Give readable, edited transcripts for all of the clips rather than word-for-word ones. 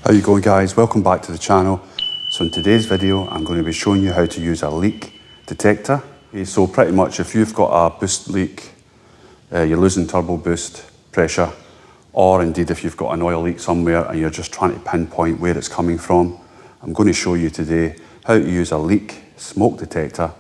How you going, guys? Welcome back to the channel. So in today's video I'm going to be showing you how to use a leak detector. Okay, so pretty much if you've got a boost leak, you're losing turbo boost pressure, or indeed if you've got an oil leak somewhere and you're just trying to pinpoint where it's coming from, I'm going to show you today how to use a leak smoke detector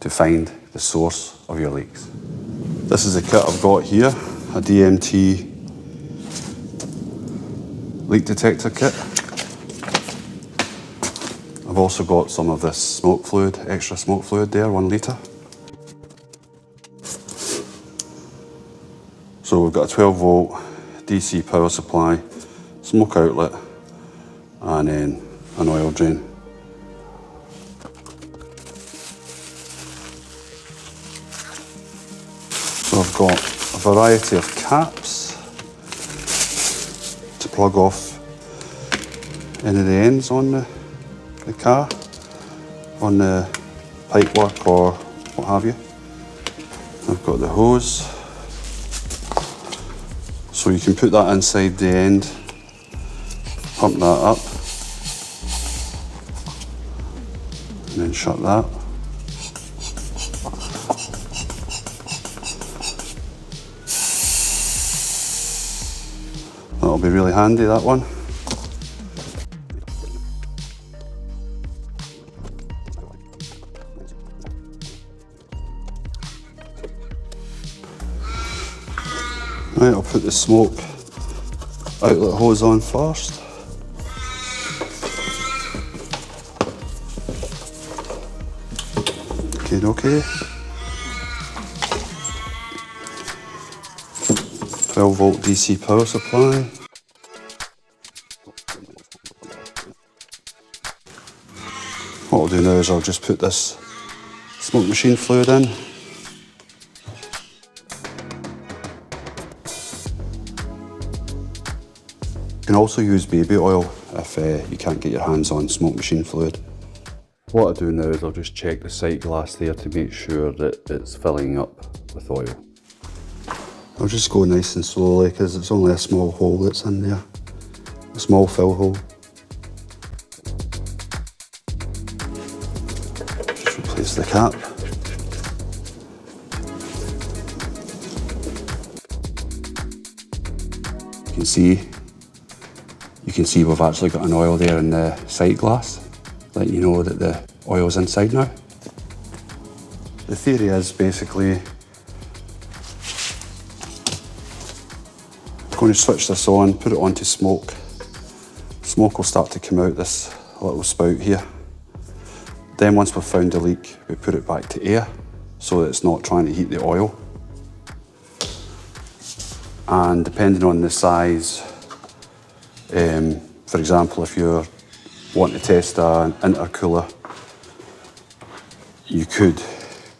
to find the source of your leaks. This is the kit I've got here, a DMT leak detector kit. I've also got some of this smoke fluid, extra smoke fluid there, 1 litre. So we've got a 12 volt DC power supply, smoke outlet, and then an oil drain. So I've got a variety of caps to plug off any of the ends on the car, on the pipework or what have you. I've got the hose, so you can put that inside the end, pump that up, and then shut that. That'll be really handy, that one. Right, I'll put the smoke outlet hose on first. Okay. 12 volt DC power supply. What I'll do now is I'll just put this smoke machine fluid in. You can also use baby oil if you can't get your hands on smoke machine fluid. What I do now is I'll just check the sight glass there to make sure that it's filling up with oil. I'll just go nice and slowly because it's only a small hole that's in there, a small fill hole. Just replace the cap. You can see we've actually got an oil there in the sight glass, letting you know that the oil's inside now. The theory is basically I'm going to switch this on, put it onto smoke. Smoke will start to come out this little spout here. Then once we've found the leak, we put it back to air so that it's not trying to heat the oil. And depending on the size, for example, if you're wanting to test an intercooler, you could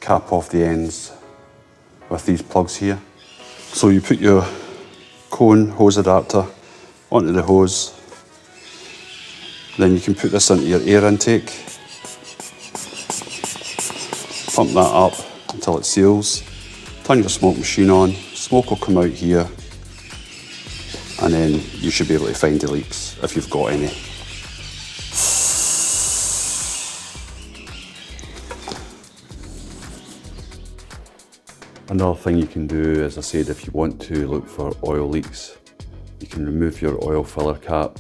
cap off the ends with these plugs here. So you put your cone hose adapter onto the hose, then you can put this into your air intake, pump that up until it seals, turn your smoke machine on, smoke will come out here, and then you should be able to find the leaks if you've got any. Another thing you can do, as I said, if you want to look for oil leaks, you can remove your oil filler cap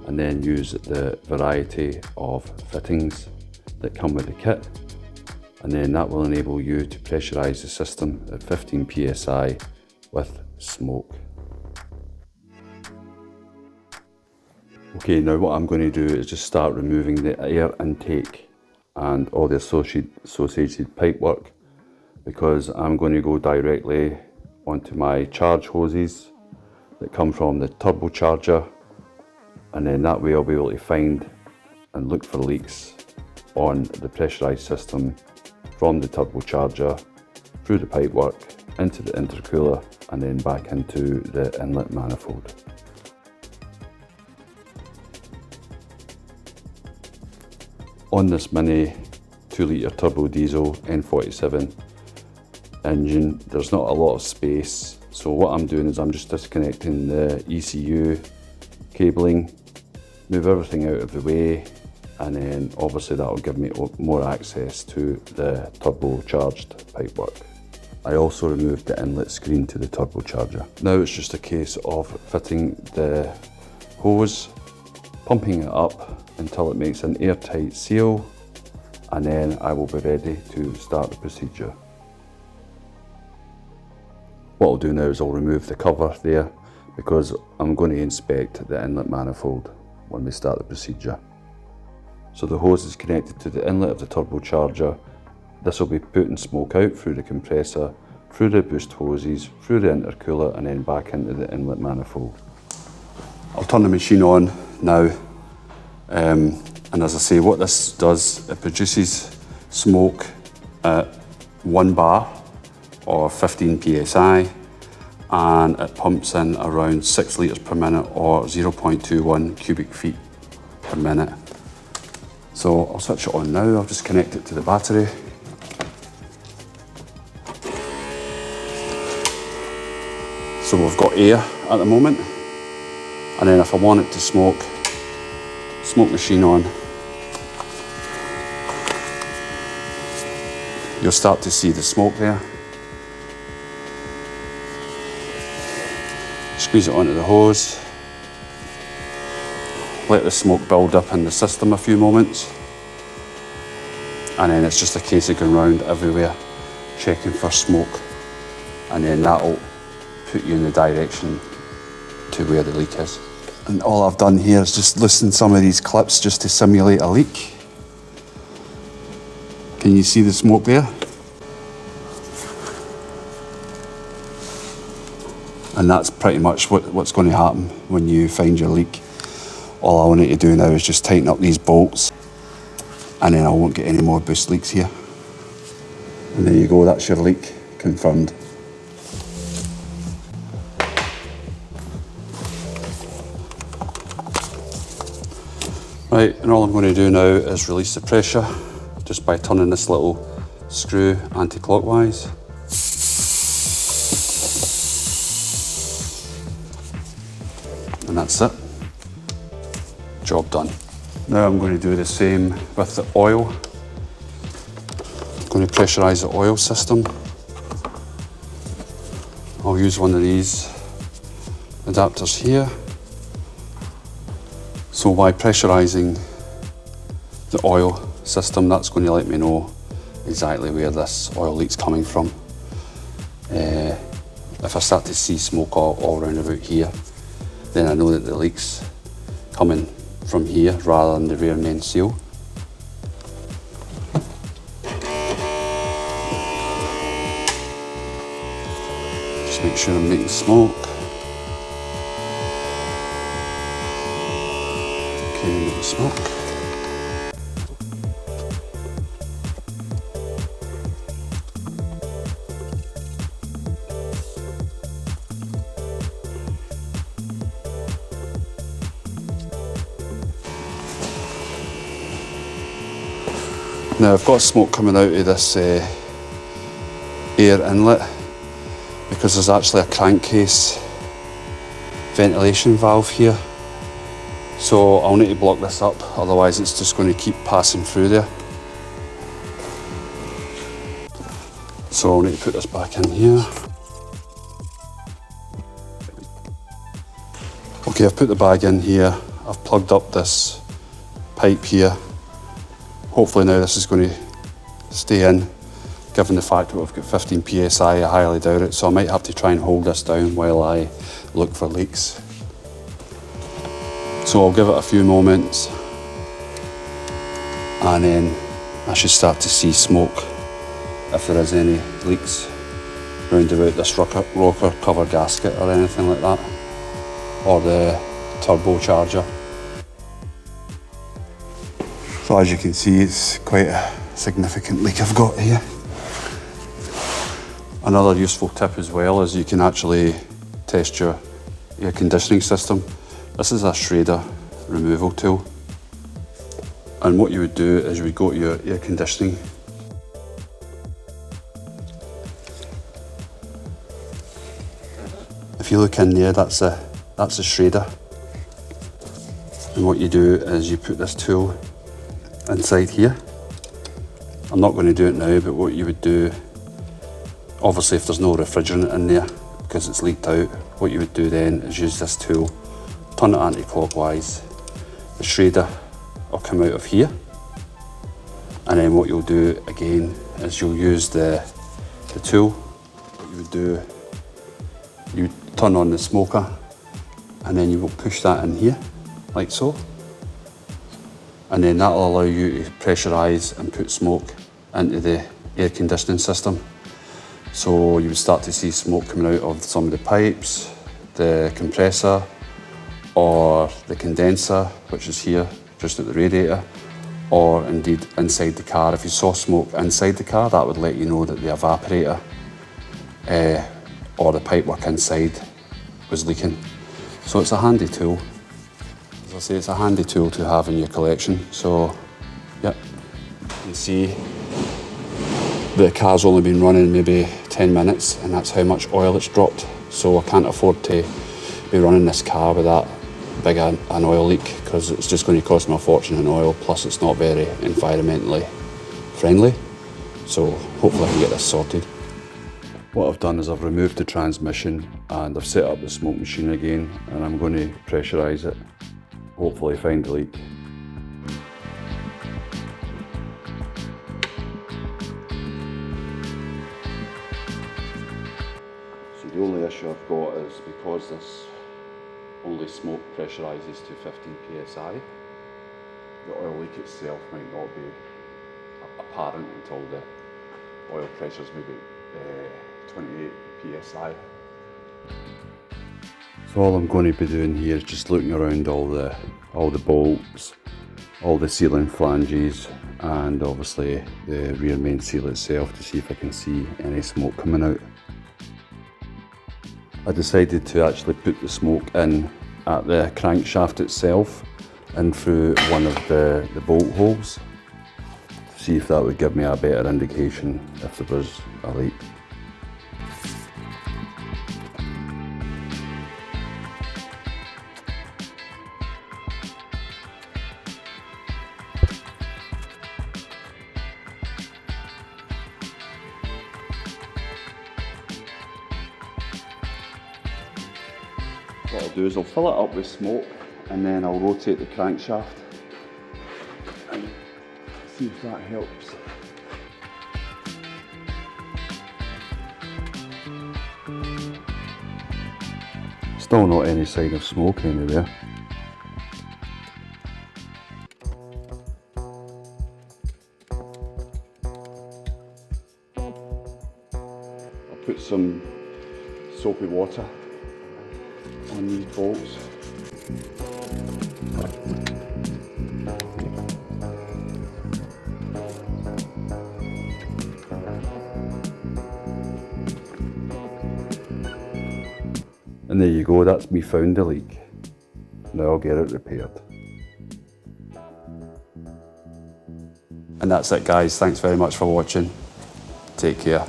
and then use the variety of fittings that come with the kit, and then that will enable you to pressurise the system at 15 psi with smoke. Okay, now what I'm going to do is just start removing the air intake and all the associated pipework, because I'm going to go directly onto my charge hoses that come from the turbocharger, and then that way I'll be able to find and look for leaks on the pressurised system from the turbocharger through the pipework into the intercooler and then back into the inlet manifold. On this mini 2 litre turbo diesel N47 engine, there's not a lot of space, so what I'm doing is I'm just disconnecting the ECU cabling move everything out of the way, and then obviously that'll give me more access to the turbocharged pipework. I also removed the inlet screen to the turbocharger. Now it's just a case of fitting the hose, pumping it up until it makes an airtight seal, and then I will be ready to start the procedure. What I'll do now is I'll remove the cover there, because I'm going to inspect the inlet manifold when we start the procedure. So the hose is connected to the inlet of the turbocharger. This will be putting smoke out through the compressor, through the boost hoses, through the intercooler, and then back into the inlet manifold. I'll turn the machine on now, and as I say, what this does, it produces smoke at 1 bar or 15 psi, and it pumps in around 6 litres per minute or 0.21 cubic feet per minute. So I'll switch it on now. I'll just connect it to the battery. So we've got air at the moment, and then if I want it to smoke machine on, you'll start to see the smoke there. Squeeze it onto the hose, let the smoke build up in the system a few moments, and then it's just a case of going round everywhere checking for smoke, and then that'll put you in the direction to where the leak is. And all I've done here is just loosen some of these clips just to simulate a leak. Can you see the smoke there? And that's pretty much what's going to happen when you find your leak. All I want you to do now is just tighten up these bolts, and then I won't get any more boost leaks here. And there you go, that's your leak confirmed. Right, and all I'm going to do now is release the pressure just by turning this little screw anti-clockwise. And that's it. Job done. Now I'm going to do the same with the oil. I'm going to pressurise the oil system. I'll use one of these adapters here. So by pressurising the oil system, that's going to let me know exactly where this oil leak's coming from. If I start to see smoke all around about here, then I know that the leak's coming from here rather than the rear main seal. Just make sure I'm making smoke. Okay, making smoke. Now I've got smoke coming out of this air inlet because there's actually a crankcase ventilation valve here. So I'll need to block this up, otherwise it's just going to keep passing through there. So I'll need to put this back in here. Okay, I've put the bag in here. I've plugged up this pipe here. Hopefully now this is going to stay in, given the fact that we've got 15 psi, I highly doubt it, so I might have to try and hold this down while I look for leaks. So I'll give it a few moments, and then I should start to see smoke if there is any leaks round about this rocker cover gasket or anything like that, or the turbocharger. So as you can see, it's quite a significant leak I've got here. Another useful tip as well is you can actually test your air conditioning system. This is a shredder removal tool. And what you would do is you would go to your air conditioning. If you look in there, that's a shredder. And what you do is you put this tool inside here. I'm not going to do it now, but what you would do, obviously if there's no refrigerant in there because it's leaked out, what you would do then is use this tool, turn it anti-clockwise, the shredder will come out of here, and then what you'll do again is you'll use the tool. What you would do, you turn on the smoker and then you will push that in here like so, and then that will allow you to pressurise and put smoke into the air conditioning system. So you would start to see smoke coming out of some of the pipes, the compressor, or the condenser, which is here just at the radiator, or indeed inside the car. If you saw smoke inside the car, that would let you know that the evaporator or the pipework inside was leaking. So it's a handy tool. As I say, it's a handy tool to have in your collection. So, yeah, you can see the car's only been running maybe 10 minutes and that's how much oil it's dropped. So I can't afford to be running this car with that big an oil leak, because it's just going to cost me a fortune in oil, plus it's not very environmentally friendly. So hopefully I can get this sorted. What I've done is I've removed the transmission and I've set up the smoke machine again, and I'm going to pressurise it, hopefully find the leak. So the only issue I've got is because this only smoke pressurises to 15 psi, the oil leak itself might not be apparent until the oil pressure's maybe 28 psi. So all I'm going to be doing here is just looking around all the bolts, all the sealing flanges, and obviously the rear main seal itself to see if I can see any smoke coming out. I decided to actually put the smoke in at the crankshaft itself and through one of the bolt holes to see if that would give me a better indication if there was a leak. What I'll do is I'll fill it up with smoke and then I'll rotate the crankshaft and see if that helps. Still not any sign of smoke anywhere. I'll put some soapy water on these bolts. And there you go, that's me found the leak. Now I'll get it repaired. And that's it guys, thanks very much for watching. Take care.